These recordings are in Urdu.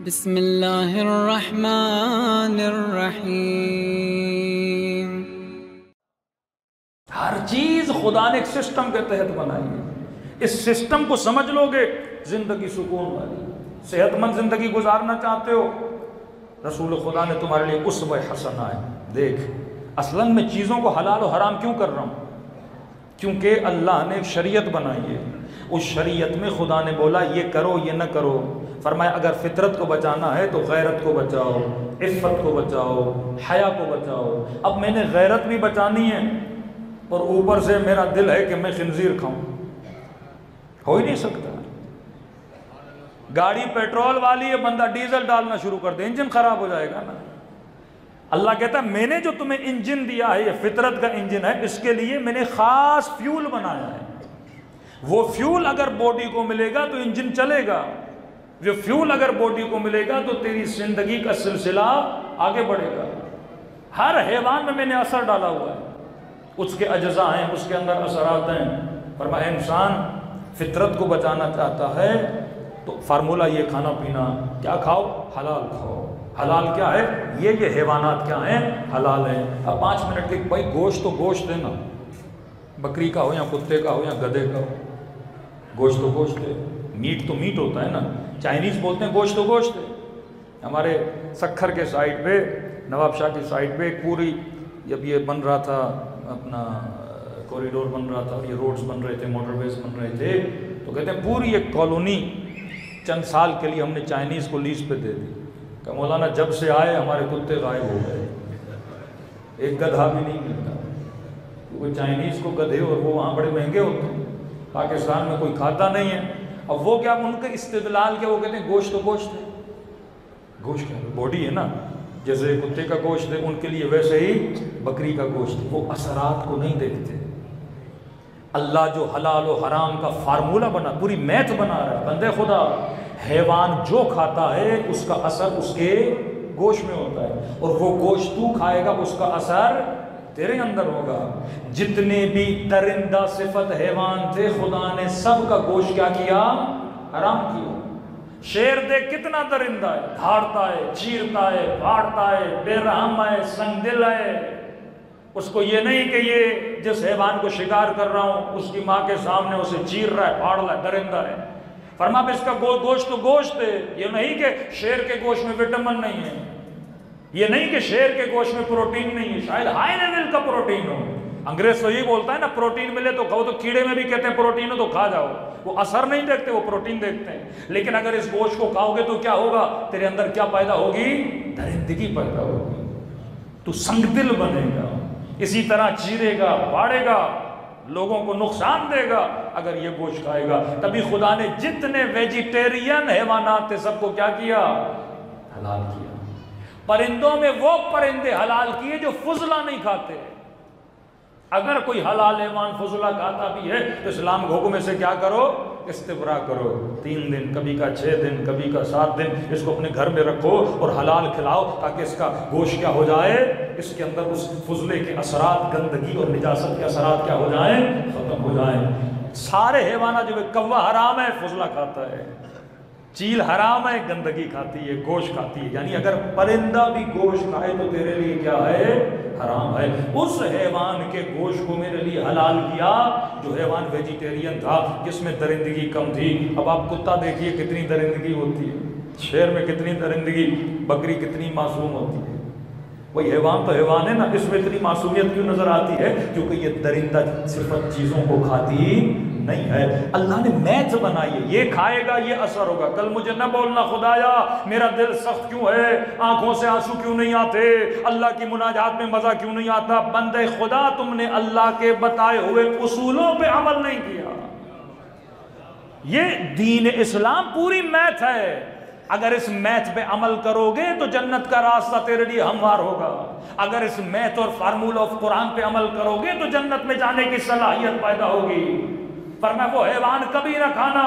بسم اللہ الرحمن الرحیم۔ ہر چیز خدا نے ایک سسٹم کے تحت بنائی ہے۔ اس سسٹم کو سمجھ لو گے زندگی سکون والی، صحت مند زندگی گزارنا چاہتے ہو، رسول خدا نے تمہارے لیے اسوہ حسنہ ہے۔ دیکھ اصلاً میں چیزوں کو حلال و حرام کیوں کر رہا ہوں؟ کیونکہ اللہ نے ایک شریعت بنائی ہے، اس شریعت میں خدا نے بولا یہ کرو یہ نہ کرو۔ فرمایا اگر فطرت کو بچانا ہے تو غیرت کو بچاؤ، عفت کو بچاؤ، حیا کو بچاؤ۔ اب میں نے غیرت بھی بچانی ہے اور اوپر سے میرا دل ہے کہ میں خنزیر کھاؤں، ہو ہی نہیں سکتا۔ گاڑی پیٹرول والی ہے، بندہ ڈیزل ڈالنا شروع کر دے انجن خراب ہو جائے گا نا۔ اللہ کہتا ہے میں نے جو تمہیں انجن دیا ہے یہ فطرت کا انجن ہے، اس کے لیے میں نے خاص فیول بنایا ہے۔ وہ فیول اگر باڈی کو ملے گا تو انجن چلے گا، وہ فیول اگر باڈی کو ملے گا تو تیری زندگی کا سلسلہ آگے بڑھے گا۔ ہر حیوان میں نے اثر ڈالا ہوا ہے، اس کے اجزاء ہیں، اس کے اندر اثرات ہیں۔ فرمایا انسان فطرت کو بچانا چاہتا ہے تو فارمولہ یہ کھانا پینا کیا کھاؤ؟ حلال کھاؤ۔ حلال کیا ہے؟ یہ حیوانات کیا ہیں؟ حلال ہیں۔ اب 5 منٹ کے بھائی گوشت تو گوشت ہے نا، بکری کا ہو یا کتے کا ہو یا گدھے کا ہو، گوشت تو گوشت ہے، میٹ تو میٹ ہوتا ہے نا۔ چائنیز بولتے ہیں گوشت تو گوشت ہے۔ ہمارے سکھر کے سائڈ پہ، نواب شاہ کی سائڈ پہ ایک پوری، جب یہ بن رہا تھا اپنا کوریڈور بن رہا تھا، یہ روڈز بن رہے تھے، موٹر ویز بن رہے تھے، تو کہتے ہیں پوری ایک کالونی چند سال کے لیے ہم نے چائنیز کو لیز پہ دے دی کہ مولانا جب سے آئے ہمارے کتے غائب ہو گئے، ایک گدھا بھی نہیں ملتا۔ کیونکہ چائنیز کو گدھے اور وہ وہاں بڑے مہنگے ہوتے ہیں، پاکستان میں کوئی کھاتا نہیں ہے۔ اب وہ کیا ان کا استدلال کیا؟ وہ کہتے ہیں گوشت تو گوشت ہے۔ گوشت کیا ہے؟ باڈی ہے نا، جیسے کتے کا گوشت ہے ان کے لیے ویسے ہی بکری کا گوشت ہے۔ وہ اثرات کو نہیں دیکھتے۔ اللہ جو حلال و حرام کا فارمولہ بنا، پوری میتھ بنا رہا ہے، بندے خدا حیوان جو کھاتا ہے اس کا اثر اس کے گوشت میں ہوتا ہے، اور وہ گوشت تو کھائے گا اس کا اثر تیرے اندر ہوگا۔ جتنے بھی درندہ صفت حیوان تھے خدا نے سب کا گوشت کیا کیا؟ حرام کیا۔ شیر دیکھ کتنا درندہ ہے، دھاڑتا ہے، چیرتا ہے، پھاڑتا ہے، بے رحم ہے، سنگ دل ہے۔ اس کو یہ نہیں کہ یہ جس حیوان کو شکار کر رہا ہوں اس کی ماں کے سامنے اسے چیر رہا ہے، پھاڑ رہا ہے، درندہ ہے۔ فرمایا اس کا گوشت تو گوشت ہے۔ یہ نہیں کہ شیر کے گوشت میں وٹامن نہیں ہے، یہ نہیں کہ شیر کے گوشت میں پروٹین نہیں ہے، شاید ہائی لیول کا پروٹین ہو۔ انگریز تو یہی بولتا ہے نا پروٹین ملے تو کھاؤ، تو کیڑے میں بھی کہتے ہیں پروٹین ہو تو کھا جاؤ۔ وہ اثر نہیں دیکھتے، وہ پروٹین دیکھتے ہیں۔ لیکن اگر اس گوشت کو کھاؤ گے تو کیا ہوگا؟ تیرے اندر کیا پیدا ہوگی؟ درندگی پیدا ہوگی، تو سنگ دل بنے گا، اسی طرح چیرے گا، پھاڑے گا، لوگوں کو نقصان دے گا اگر یہ گوشت کھائے گا۔ تبھی خدا نے جتنے ویجیٹیرین حیوانات تھے سب کو کیا کیا؟ حلال کیا۔ پرندوں میں وہ پرندے حلال کیے جو فضلہ نہیں کھاتے۔ اگر کوئی حلال حیوان فضلہ کھاتا بھی ہے تو اسلام کے حکم سے کیا کرو؟ استبراء کرو، 3 دن، کبھی کا 6 دن، کبھی کا 7 دن اس کو اپنے گھر میں رکھو اور حلال کھلاؤ تاکہ اس کا گوشت کیا ہو جائے؟ اس کے اندر اس فضلے کے اثرات، گندگی اور نجاست کے اثرات کیا ہو جائیں؟ ختم ہو جائیں۔ سارے حیوانات جو کوا حرام ہے فضلہ کھاتا ہے، چیل حرام ہے گندگی کھاتی ہے، گوشت کھاتی ہے۔ یعنی اگر پرندہ بھی گوشت کھائے تو تیرے لیے کیا ہے؟ حرام ہے۔ اس حیوان کے گوشت کو میرے لیے حلال کیا جو حیوان ویجیٹیرین تھا، جس میں درندگی کم تھی۔ اب آپ کتا دیکھیے کتنی درندگی ہوتی ہے، شیر میں کتنی درندگی، بکری کتنی معصوم ہوتی ہے۔ وہی حیوان تو حیوان ہے نا، اس میں اتنی معصومیت کیوں نظر آتی ہے؟ کیونکہ یہ درندہ صفت چیزوں کو کھاتی نہیں ہے۔ اللہ نے میتھ بنائی ہے، یہ کھائے گا یہ اثر ہوگا۔ کل مجھے نہ بولنا خدایا میرا دل سخت کیوں ہے، آنکھوں سے آنسو کیوں نہیں آتے، اللہ کی مناجات میں مزہ کیوں نہیں آتا۔ بندے خدا تم نے اللہ کے بتائے ہوئے اصولوں پہ عمل نہیں کیا۔ یہ دین اسلام پوری میتھ ہے، اگر اس میتھ پہ عمل کرو گے تو جنت کا راستہ تیرے لیے ہموار ہوگا۔ اگر اس میتھ اور فارمولہ آف قرآن پہ عمل کرو گے تو جنت میں جانے کی صلاحیت پیدا ہوگی۔ فرمایا وہ حیوان کبھی نہ کھانا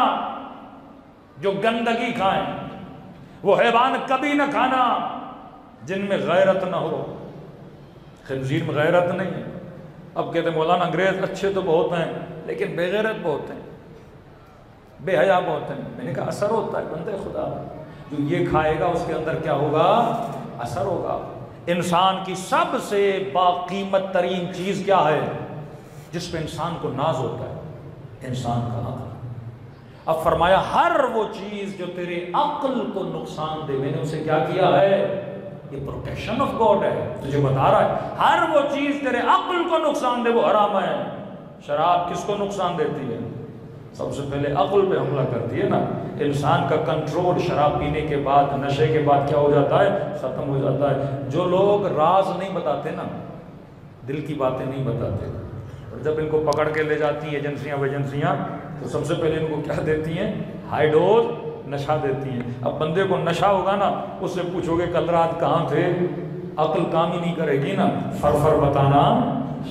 جو گندگی کھائیں، وہ حیوان کبھی نہ کھانا جن میں غیرت نہ ہو۔ خنزیر میں غیرت نہیں ہے۔ اب کہتے ہیں مولانا انگریز اچھے تو بہت ہیں لیکن بے غیرت بہت ہیں، بے حیا بہت ہیں۔ میں نے کہا اثر ہوتا ہے بندے خدا، جو یہ کھائے گا اس کے اندر کیا ہوگا؟ اثر ہوگا۔ انسان کی سب سے باقیمت ترین چیز کیا ہے جس پہ انسان کو ناز ہوتا ہے؟ انسان کا عقل۔ اب فرمایا ہر وہ چیز جو تیرے عقل کو نقصان دے، میں نے اسے کیا کیا ہے؟ یہ پروٹیکشن آف گاڈ ہے، تجھے بتا رہا ہے ہر وہ چیز تیرے عقل کو نقصان دے وہ حرام ہے۔ شراب کس کو نقصان دیتی ہے؟ سب سے پہلے عقل پہ حملہ کرتی ہے نا۔ انسان کا کنٹرول شراب پینے کے بعد، نشے کے بعد کیا ہو جاتا ہے؟ ختم ہو جاتا ہے۔ جو لوگ راز نہیں بتاتے نا، دل کی باتیں نہیں بتاتے، اور جب ان کو پکڑ کے لے جاتی ہیں ایجنسیاں تو سب سے پہلے ان کو کیا دیتی ہیں؟ ہائی ڈوز نشہ دیتی ہیں۔ اب بندے کو نشہ ہوگا نا، اس سے پوچھو گے کل رات کہاں تھے، عقل کام ہی نہیں کرے گی نا، فر بتانا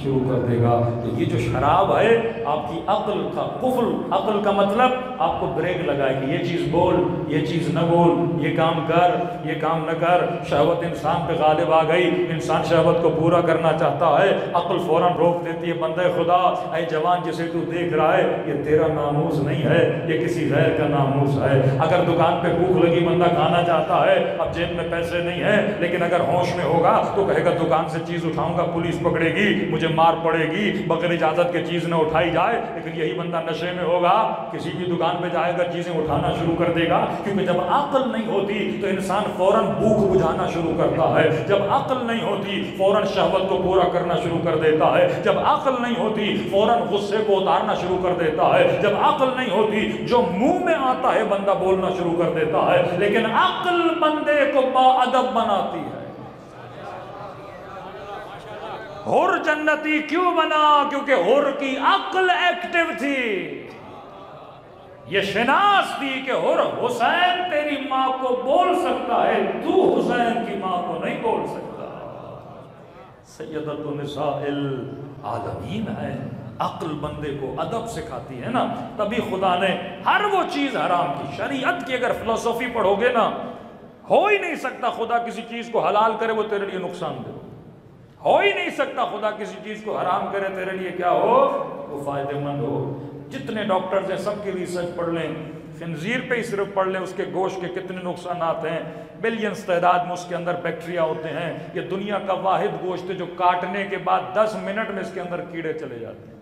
شروع کر دے گا۔ تو یہ جو شراب ہے آپ کی عقل کا قفل، عقل کا مطلب آپ کو بریک لگائے گی، یہ چیز بول، یہ چیز نہ بول، یہ کام کر، یہ کام نہ کر۔ شہوت انسان پہ غالب آ گئی، انسان شہوت کو پورا کرنا چاہتا ہے، عقل فوراً روک دیتی ہے، بندے خدا اے جوان جسے تو دیکھ رہا ہے یہ تیرا ناموس نہیں ہے، یہ کسی غیر کا ناموس ہے۔ اگر دکان پہ بھوک لگی، بندہ کھانا چاہتا ہے، اب جیب میں پیسے نہیں ہیں، لیکن اگر ہوش میں ہوگا تو کہے گا دکان سے چیز اٹھاؤں گا، پولیس پکڑے گی، مجھے مار پڑے گی، بغیر اجازت کے چیز نہ اٹھائی جائے۔ لیکن یہی بندہ نشے میں ہوگا، کسی کی دکان پہ جائے گا، چیزیں اٹھانا شروع کر دے گا، کیونکہ جب عقل نہیں ہوتی تو انسان فوراً بھوک بجھانا شروع کرتا ہے، جب عقل نہیں ہوتی فوراً شہوت کو پورا کرنا شروع کر دیتا ہے، جب عقل نہیں ہوتی فوراً غصے کو اتارنا شروع کر دیتا ہے، جب عقل نہیں ہوتی جو منہ میں آتا ہے بندہ بولنا شروع کر دیتا ہے۔ لیکن عقل بندے کو باادب بناتی ہے۔ حر جنتی کیوں بنا؟ کیونکہ حر کی عقل ایکٹیو تھی، یہ شناس تھی کہ حر حسین تیری ماں کو بول سکتا ہے، تو حسین کی ماں کو نہیں بول سکتا۔ سیدۃ نساء العالمین ہے۔ عقل بندے کو ادب سکھاتی ہے نا، تبھی خدا نے ہر وہ چیز حرام کی۔ شریعت کی اگر فلسفی پڑھو گے نا، ہو ہی نہیں سکتا خدا کسی چیز کو حلال کرے وہ تیرے لیے نقصان دے، ہو ہی نہیں سکتا خدا کسی چیز کو حرام کرے تیرے لیے کیا ہو، وہ فائدہ مند ہو۔ جتنے ڈاکٹرز ہیں سب کی ریسرچ پڑھ لیں، خنزیر پہ ہی صرف پڑھ لیں اس کے گوشت کے کتنے نقصانات ہیں، بلینز تعداد میں اس کے اندر بیکٹیریا ہوتے ہیں۔ یہ دنیا کا واحد گوشت ہے جو کاٹنے کے بعد 10 منٹ میں اس کے اندر کیڑے چلے جاتے ہیں۔